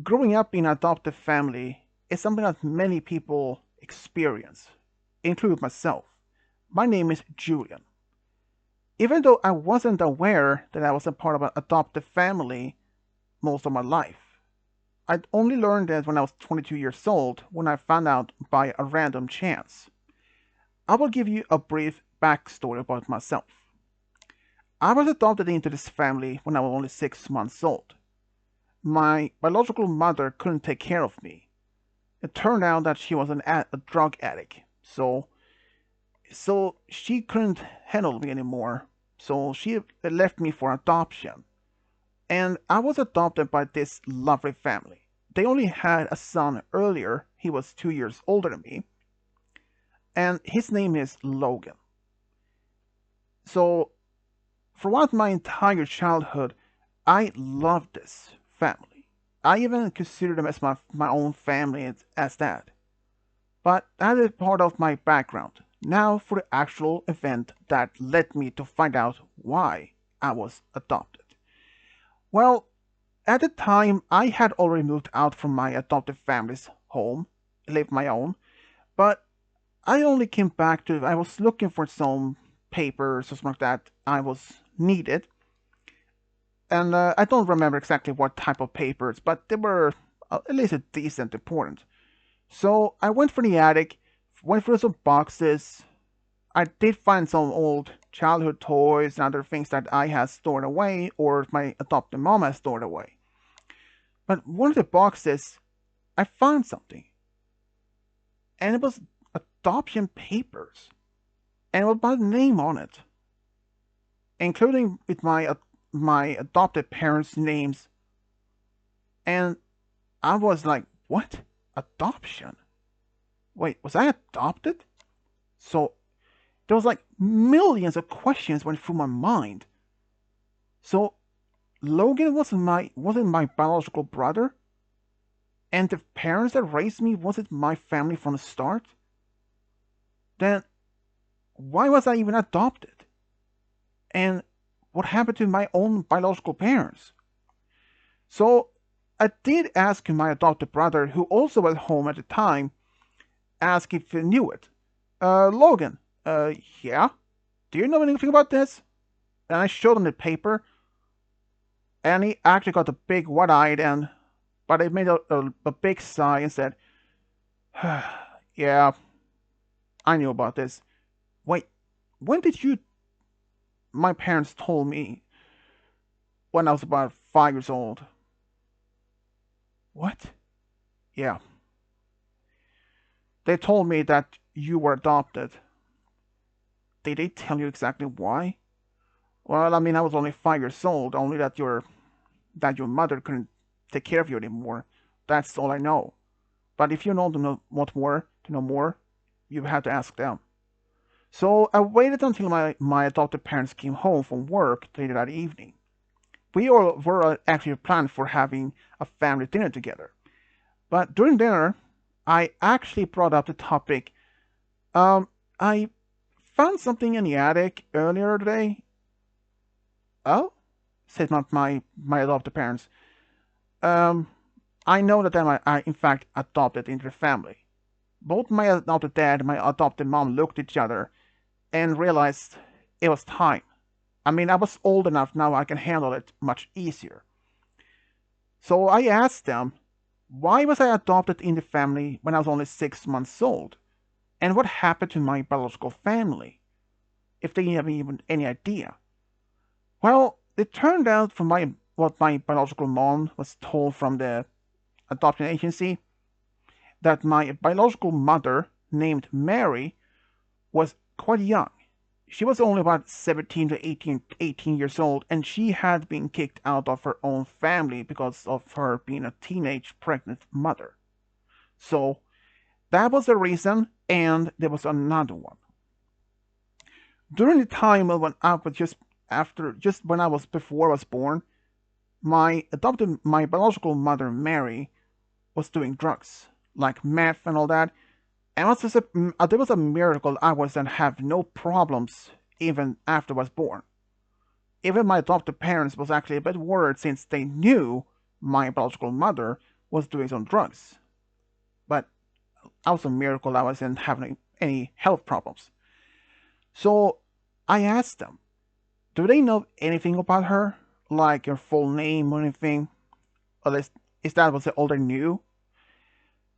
Growing up in an adopted family is something that many people experience, including myself. My name is Julian. Even though I wasn't aware that I was a part of an adopted family most of my life, I'd only learned that when I was 22 years old when I found out by a random chance. I will give you a brief backstory about myself. I was adopted into this family when I was only 6 months old. My biological mother couldn't take care of me. It turned out that she was a drug addict, so she couldn't handle me anymore. So she left me for adoption, and I was adopted by this lovely family. They only had a son earlier. He was 2 years older than me, and his name is Logan. So throughout my entire childhood, I loved this family. I even consider them as my own family as that. But that is part of my background. Now for the actual event that led me to find out why I was adopted. Well, at the time, I had already moved out from my adopted family's home, lived my own, but I only came back to, I was looking for some papers or something like that I was needed, and I don't remember exactly what type of papers, but they were at least a decent important. So I went for the attic, went through some boxes. I did find some old childhood toys and other things that I had stored away or my adopted mom had stored away. But one of the boxes, I found something, and it was adoption papers, and it was my name on it, including with my adopted parents' names. And I was like, "What? Adoption? Wait, was I adopted?" So there was like millions of questions went through my mind. So Logan wasn't my biological brother, and the parents that raised me wasn't my family from the start. Then why was I even adopted? And what happened to my own biological parents? So I did ask my adopted brother, who also was home at the time, ask if he knew it. Logan, yeah? Do you know anything about this? And I showed him the paper, and he actually got a big wide-eyed but he made a big sigh and said, "Yeah, I knew about this. Wait, when did you?" My parents told me when I was about 5 years old. What? Yeah, they told me that you were adopted. Did they tell you exactly why? Well, I mean, I was only 5 years old. Only that your mother couldn't take care of you anymore. That's all I know. But if you to know more, you have to ask them. So I waited until my adopted parents came home from work later that evening. We all were actually planned for having a family dinner together. But during dinner, I actually brought up the topic. I found something in the attic earlier today. Oh, said my adopted parents. Um, I know that I in fact adopted into the family. Both my adopted dad and my adopted mom looked at each other and realized it was time. I mean, I was old enough now I can handle it much easier. So I asked them, why was I adopted in the family when I was only 6 months old? And what happened to my biological family? If they have even any idea. Well, it turned out from what my biological mom was told from the adoption agency that my biological mother, named Mary, was quite young. She was only about 17 to 18 years old, and she had been kicked out of her own family because of her being a teenage pregnant mother. So that was the reason, and there was another one. During the time when I was just when I was before I was born, my biological mother Mary was doing drugs like meth and all that, and there was a miracle I was and have no problems even after I was born. Even my adopted parents was actually a bit worried since they knew my biological mother was doing some drugs, but also a miracle I wasn't having any health problems. So I asked them, do they know anything about her? Like her full name or anything? At least, is that what all they knew?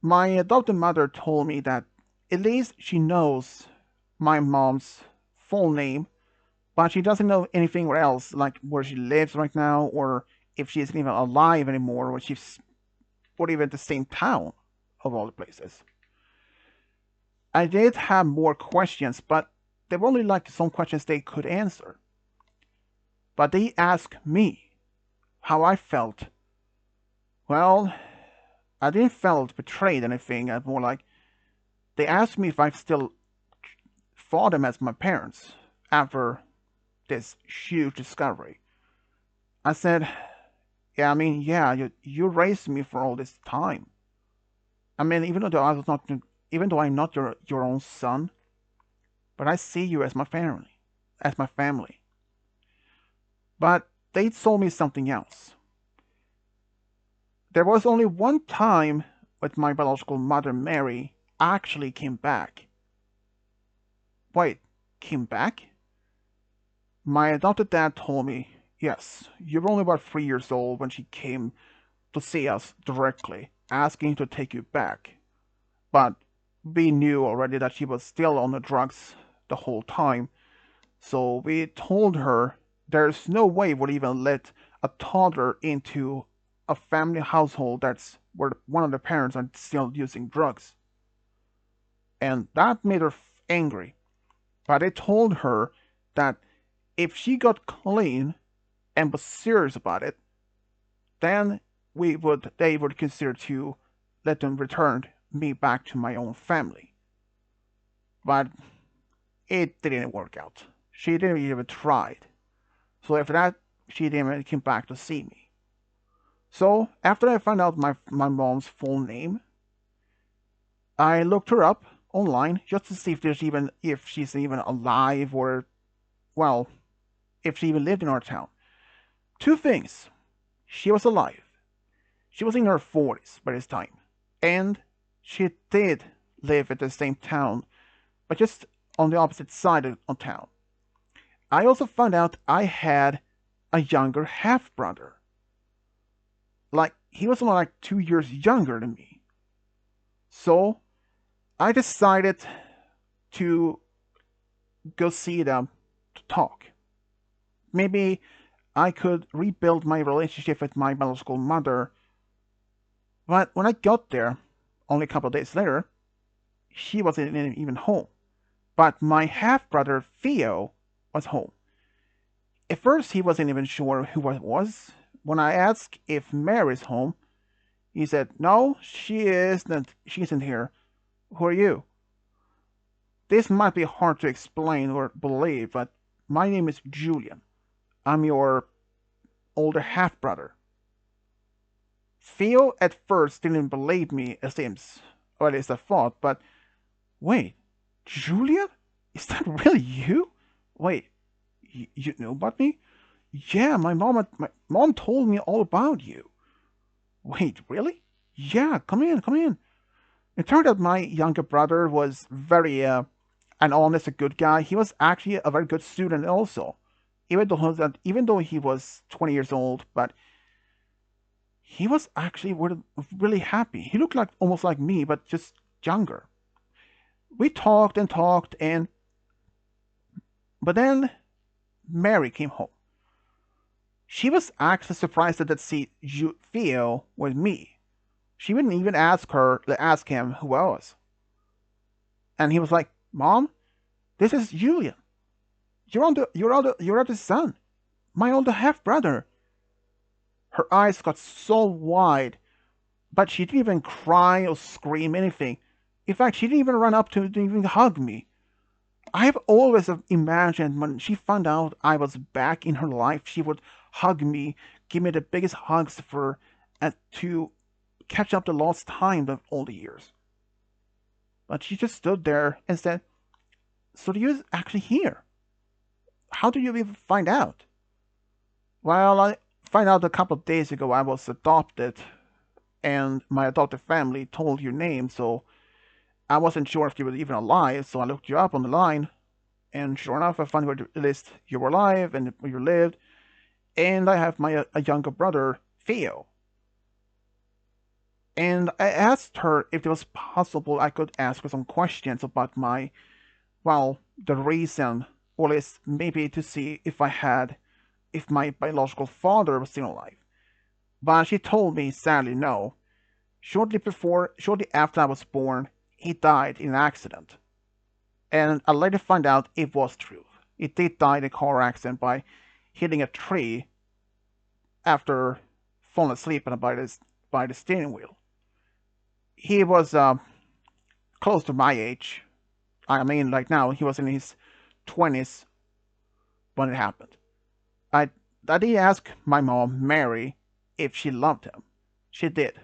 My adopted mother told me that at least she knows my mom's full name, but she doesn't know anything else, like where she lives right now, or if she isn't even alive anymore, or even the same town of all the places. I did have more questions, but they were only like some questions they could answer. But they asked me how I felt. Well, I didn't felt betrayed anything. I more like they asked me if I still saw them as my parents after this huge discovery. I said, yeah, I mean, yeah, you raised me for all this time. I mean, even though I'm not your own son, but I see you as my family, as my family. But they told me something else. There was only one time when my biological mother, Mary, actually came back. Wait, came back? My adopted dad told me, yes, you were only about 3 years old when she came to see us directly, asking to take you back. But we knew already that she was still on the drugs the whole time, so we told her there's no way we'd even let a toddler into a family household that's where one of the parents are still using drugs. And that made her angry. But I told her that if she got clean and was serious about it, then they would consider to let them return me back to my own family. But it didn't work out. She didn't even try. So after that, she didn't even come back to see me. So after I found out my mom's full name, I looked her up online just to see if she's even alive or well, if she even lived in our town. Two things. She was alive. She was in her 40s by this time. And she did live at the same town, but just on the opposite side of town. I also found out I had a younger half brother. Like, he was only like 2 years younger than me. So, I decided to go see them to talk. Maybe I could rebuild my relationship with my biological mother. But when I got there, only a couple of days later, she wasn't even home. But my half brother Theo was home. At first, he wasn't even sure who I was. When I asked if Mary's home, he said, "No, she isn't. She isn't here. Who are you?" This might be hard to explain or believe, but my name is Julian. I'm your older half brother. Theo at first didn't believe me, it seems, or at least I thought, but wait, Julian? Is that really you? Wait, you know about me? Yeah, my mom told me all about you. Wait, really? Yeah, come in, come in. It turned out my younger brother was very an honest, a good guy. He was actually a very good student also, even though he was 20 years old, but he was actually really happy. He looked like almost like me, but just younger. We talked and talked, and but then Mary came home. She was actually surprised that see Theo with me. She wouldn't even ask him who I was, and he was like, "Mom, this is Julian. You're the son, my older half brother." Her eyes got so wide, but she didn't even cry or scream anything. In fact, she didn't even run up to even hug me. I have always imagined when she found out I was back in her life, she would hug me, give me the biggest hugs for to catch up the lost time of all the years. But she just stood there and said, "So do you actually hear? How do you even find out?" Well, I found out a couple of days ago I was adopted. and my adoptive family told your name, so I wasn't sure if you were even alive, so I looked you up on the line, and sure enough, I found your list you were alive and you lived, and I have my a younger brother, Theo. And I asked her if it was possible I could ask her some questions about the reason, or at least maybe to see if my biological father was still alive. But she told me sadly no. Shortly after I was born, he died in an accident. And I later found out it was true. He did die in a car accident by hitting a tree after falling asleep by the steering wheel. He was close to my age. I mean, like now, he was in his 20s when it happened. I, I did ask my mom, Mary, if she loved him. She did.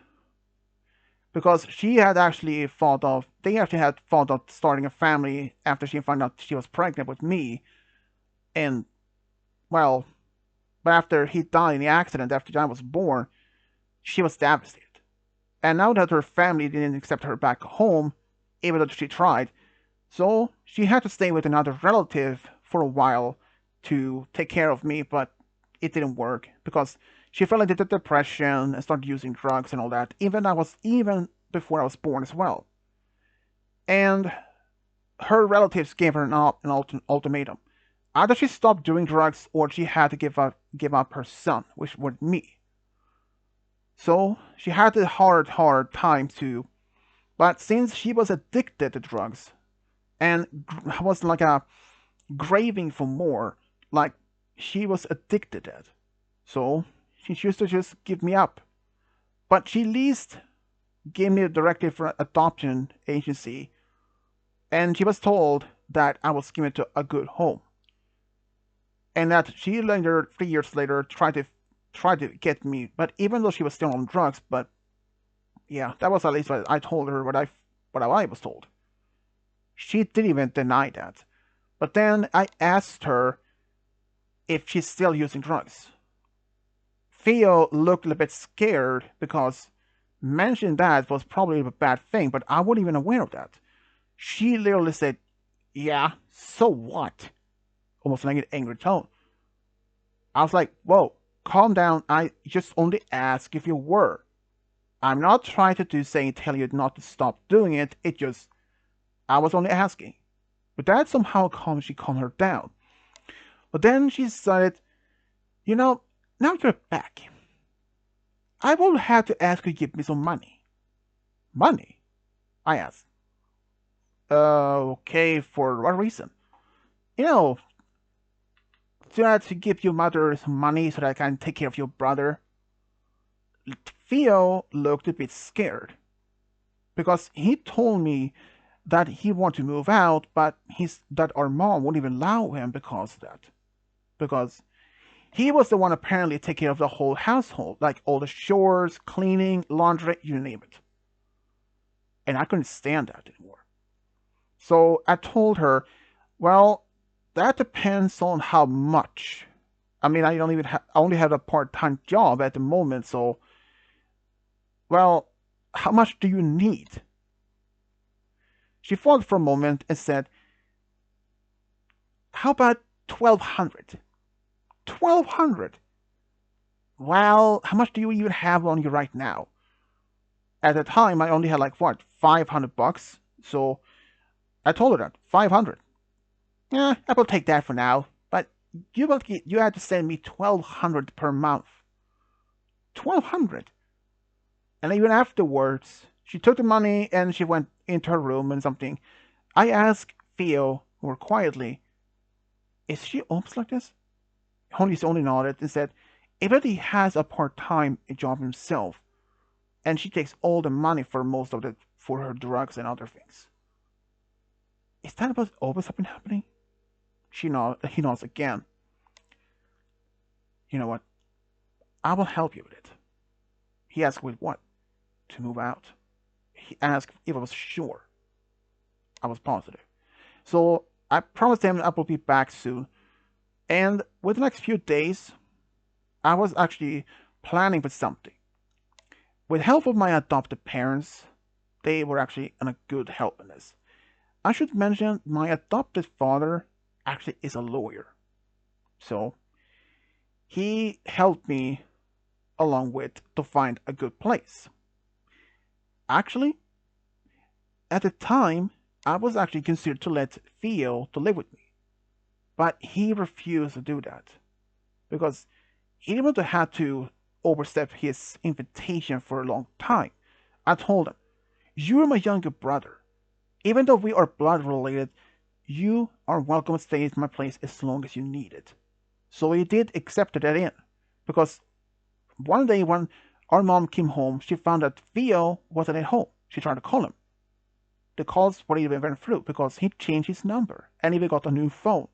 Because they actually had thought of starting a family after she found out she was pregnant with me. And, well, but after he died in the accident, after I was born, she was devastated. And now that her family didn't accept her back home, even though she tried, so she had to stay with another relative for a while to take care of me, but it didn't work because she fell into depression and started using drugs and all that. Even before I was born as well. And her relatives gave her an ultimatum. Either she stopped doing drugs or she had to give up her son, which was me. So she had a hard time too. But since she was addicted to drugs and was like a craving for more, like she was addicted to it, so she used to just give me up. But she at least gave me a directive for adoption agency, and she was told that I was given to a good home, and that she later, 3 years later, tried to get me. But even though she was still on drugs, but yeah, that was at least what I told her what I was told. She didn't even deny that. But then I asked her if she's still using drugs. Theo looked a bit scared because mentioning that was probably a bad thing, but I wasn't even aware of that. She literally said, "Yeah, so what?" Almost like an angry tone. I was like, "Whoa, calm down. I just only asked if you were. I'm not trying to tell you not to stop doing it. I was only asking." But that somehow she calmed her down. But then she said, "You know, now you're back. I will have to ask you to give me some money." "Money?" I asked. Okay, for what reason?" "You know, to give your mother some money so that I can take care of your brother." Theo looked a bit scared because he told me that he wanted to move out, but that our mom wouldn't even allow him because of that. Because he was the one apparently taking care of the whole household, like all the chores, cleaning, laundry, you name it. And I couldn't stand that anymore. So I told her, "Well, that depends on how much. I mean, I only have a part-time job at the moment, so well, how much do you need?" She thought for a moment and said, "How about 1,200? 1,200? Well, how much do you even have on you right now?" At the time, I only had like what, $500. So I told her that 500. "Yeah, I will take that for now. But you have to send me 1,200 per month. 1,200." And even afterwards, she took the money and she went into her room and something. I asked Theo more quietly, "Is she always like this?" He only nodded and said, "Even he has a part-time job himself, and she takes all the money for most of it for her drugs and other things." "Is that what always been happening?" He nods again. "You know what? I will help you with it." He asked with what? To move out. He asked if I was sure. I was positive. So I promised him I will be back soon. And within the next few days, I was actually planning for something. With help of my adopted parents, they were actually on a good help in this. I should mention my adopted father actually is a lawyer. So he helped me along with to find a good place. Actually, at the time, I was actually considered to let Theo to live with me, but he refused to do that because he didn't want to have to overstep his invitation for a long time. I told him, "You're my younger brother. Even though we are blood related, you are welcome to stay at my place as long as you need it." So he did accept that in, because one day when our mom came home, she found that Theo wasn't at home. She tried to call him. The calls were even went through because he changed his number and even got a new phone.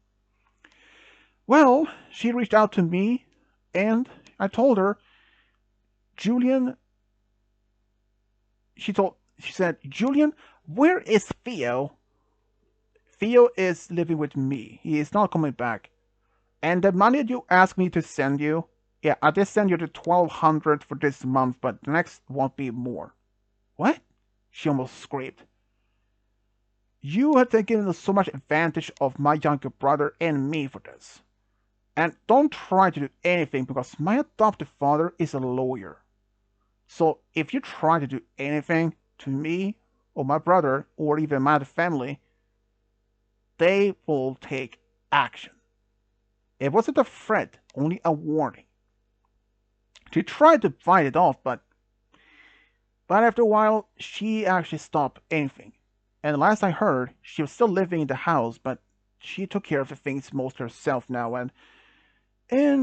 Well, she reached out to me and I told her, Julian, she said, "Julian, where is Theo? Theo is living with me. He is not coming back. And the money you asked me to send you, yeah, I did send you the 1,200 for this month, but the next won't be more." What? She almost screamed. "You have taken so much advantage of my younger brother and me for this. And don't try to do anything because my adopted father is a lawyer. So if you try to do anything to me or my brother or even my family, they will take action." It wasn't a threat, only a warning. She tried to fight it off, but after a while, she actually stopped anything. And last I heard, she was still living in the house, but she took care of the things most herself now, and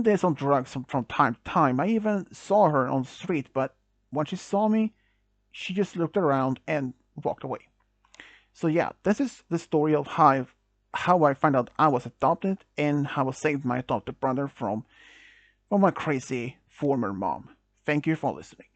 there's some drugs from time to time. I even saw her on the street, but when she saw me, she just looked around and walked away. So yeah, this is the story of how I found out I was adopted and how I saved my adopted brother from my crazy former mom. Thank you for listening.